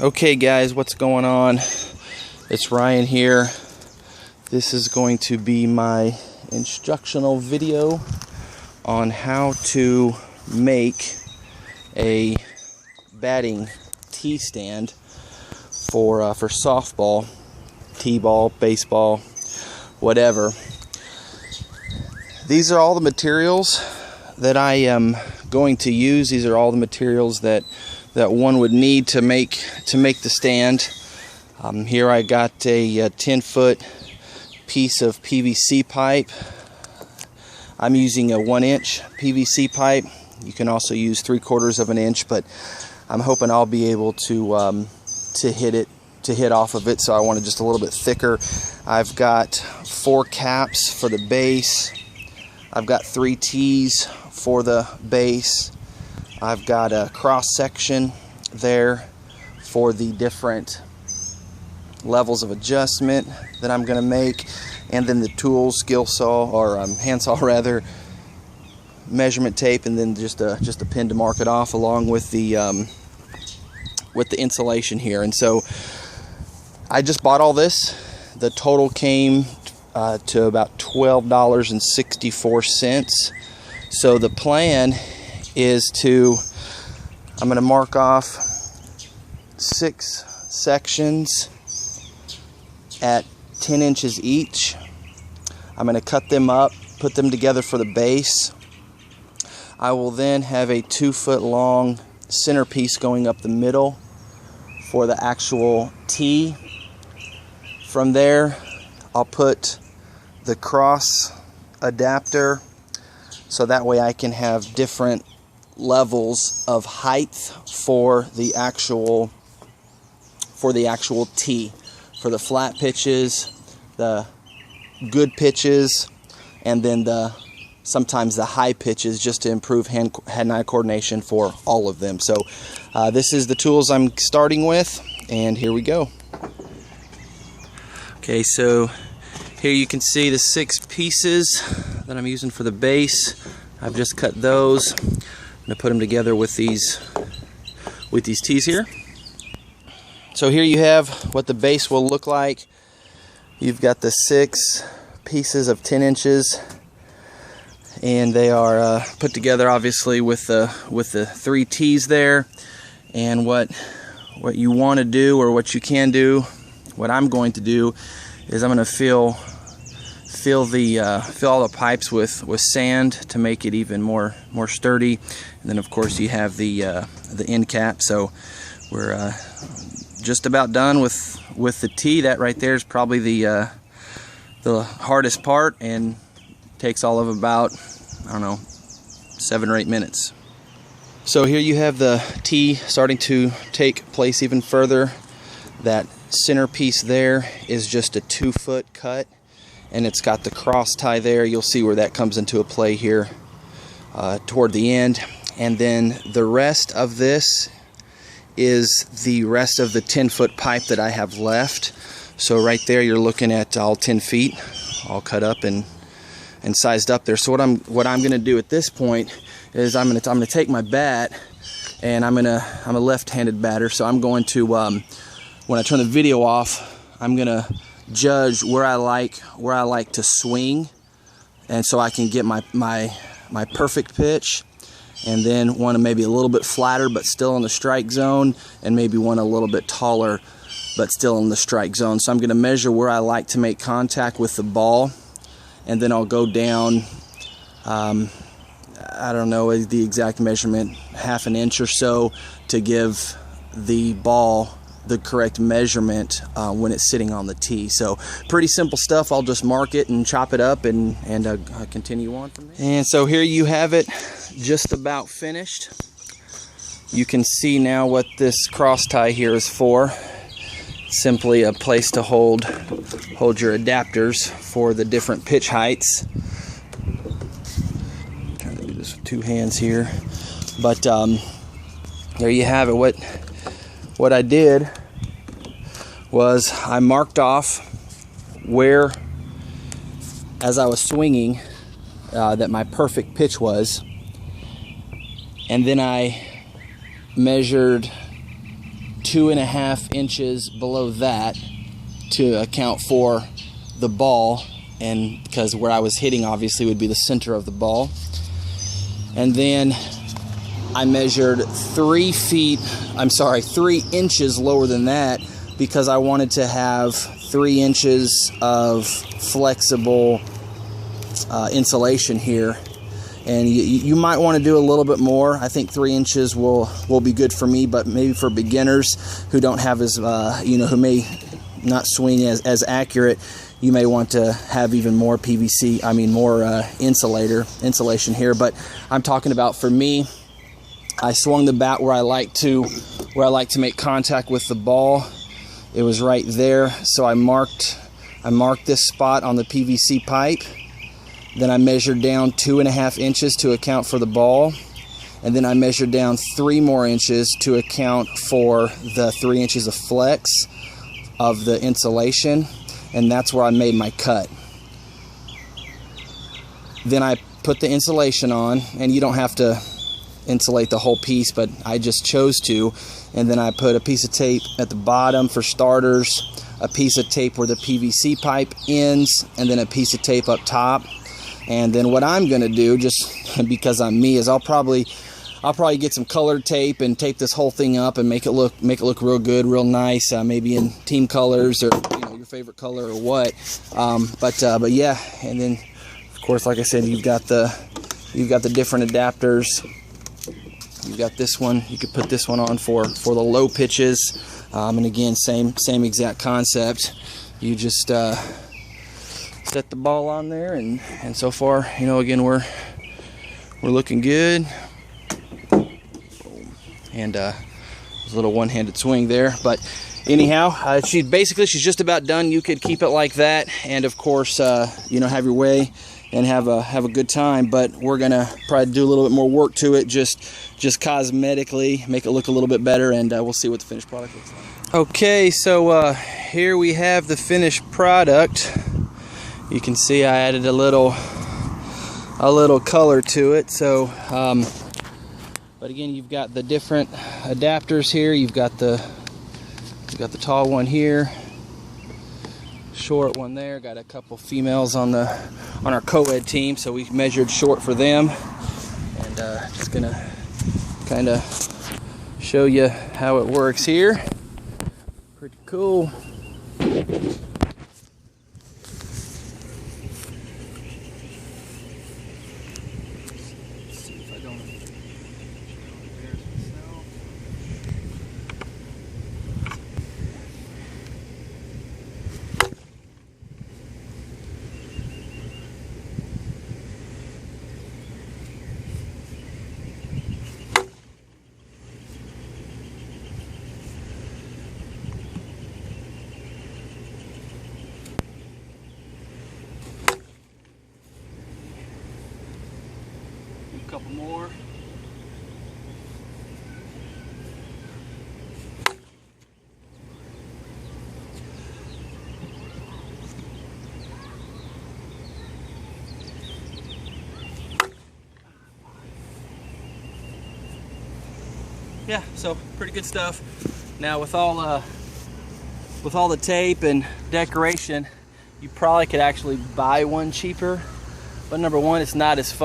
Okay guys, what's going on? It's Ryan here. This is going to be my instructional video on how to make a batting tee stand for softball, t-ball, baseball, whatever. These are all the materials that I am going to use. These are all the materials that one would need to make the stand. Here I got a 10-foot piece of PVC pipe. I'm using a 1-inch PVC pipe. You can also use 3/4 of an inch, but I'm hoping I'll be able to hit off of it. So I want it just a little bit thicker. I've got 4 caps for the base. I've got 3 tees for the base. I've got a cross section there for the different levels of adjustment that I'm going to make, and then the tools, skill saw or handsaw rather, measurement tape, and then just a pin to mark it off, along with the insulation here. And so I just bought all this. The total came to about $12.64. So the plan is I'm going to mark off 6 sections at 10 inches each. I'm going to cut them up, put them together for the base. I will then have a 2-foot long centerpiece going up the middle for the actual tee. From there, I'll put the cross adapter, so that way I can have different levels of height for the actual tee, for the flat pitches, the good pitches, and then sometimes the high pitches, just to improve hand-eye coordination for all of them. So this is the tools I'm starting with, and here we go. Okay, so here you can see the 6 pieces that I'm using for the base. I've just cut those. I'm going to put them together with these tees here. So here you have what the base will look like. You've got the 6 pieces of 10 inches, and they are put together obviously with the 3 tees there. And what you want to do, or what you can do, what I'm going to do is I'm going to fill all the pipes with sand to make it even more sturdy. And then of course you have the end cap. So we're just about done with the tee. That right there is probably the hardest part, and takes all of about, I don't know, 7 or 8 minutes. So here you have the tee starting to take place even further. That centerpiece there is just a 2-foot cut, and it's got the cross tie there. You'll see where that comes into a play here toward the end. And then the rest of this is the rest of the 10-foot pipe that I have left. So right there you're looking at all 10 feet all cut up and sized up there. So what I'm going to do at this point is I'm going to take my bat, and I'm a left-handed batter, so I'm going to when I turn the video off, I'm going to judge where I like to swing, and so I can get my perfect pitch, and then one maybe a little bit flatter but still in the strike zone, and maybe one a little bit taller but still in the strike zone. So I'm going to measure where I like to make contact with the ball, and then I'll go down, I don't know the exact measurement, ½ an inch or so, to give the ball the correct measurement when it's sitting on the tee. So pretty simple stuff. I'll just mark it and chop it up and continue on from there. And so here you have it, just about finished. You can see now what this cross tie here is for. Simply a place to hold your adapters for the different pitch heights. I'm trying to do this with 2 hands here, but there you have it. What I did was I marked off where, as I was swinging, that my perfect pitch was, and then I measured 2.5 inches below that to account for the ball, and because where I was hitting obviously would be the center of the ball. And then I measured 3 inches lower than that because I wanted to have 3 inches of flexible insulation here. And you might want to do a little bit more. I think 3 inches will be good for me, but maybe for beginners who don't have as who may not swing as accurate, you may want to have even more more insulation here. But I'm talking about, for me, I swung the bat where I like to make contact with the ball. It was right there, so I marked this spot on the PVC pipe. Then I measured down 2.5 inches to account for the ball, and then I measured down 3 more inches to account for the 3 inches of flex of the insulation, and that's where I made my cut. Then I put the insulation on, and you don't have to insulate the whole piece, but I just chose to. And then I put a piece of tape at the bottom for starters, a piece of tape where the PVC pipe ends, and then a piece of tape up top. And then what I'm gonna do, just because I'm me, is I'll probably get some colored tape and tape this whole thing up and make it look real good, real nice, maybe in team colors or your favorite color or what. But yeah, and then of course, like I said, you've got the different adapters. You've got this one. You could put this one on for the low pitches, and again, same exact concept. You just set the ball on there, and so far, again, we're looking good. And there's a little one-handed swing there, but anyhow, she's just about done. You could keep it like that, and of course, have your way and have a good time. But we're gonna probably do a little bit more work to it, just cosmetically, make it look a little bit better, and we'll see what the finished product looks like. Okay, so here we have the finished product. You can see I added a little color to it. So, but again, you've got the different adapters here. You've got the tall one here, short one there. Got a couple females on our co-ed team, so we measured short for them. And just gonna kind of show you how it works here. Pretty cool. A couple more. Yeah, so pretty good stuff. Now with all the tape and decoration, you probably could actually buy one cheaper, but number one, it's not as fun.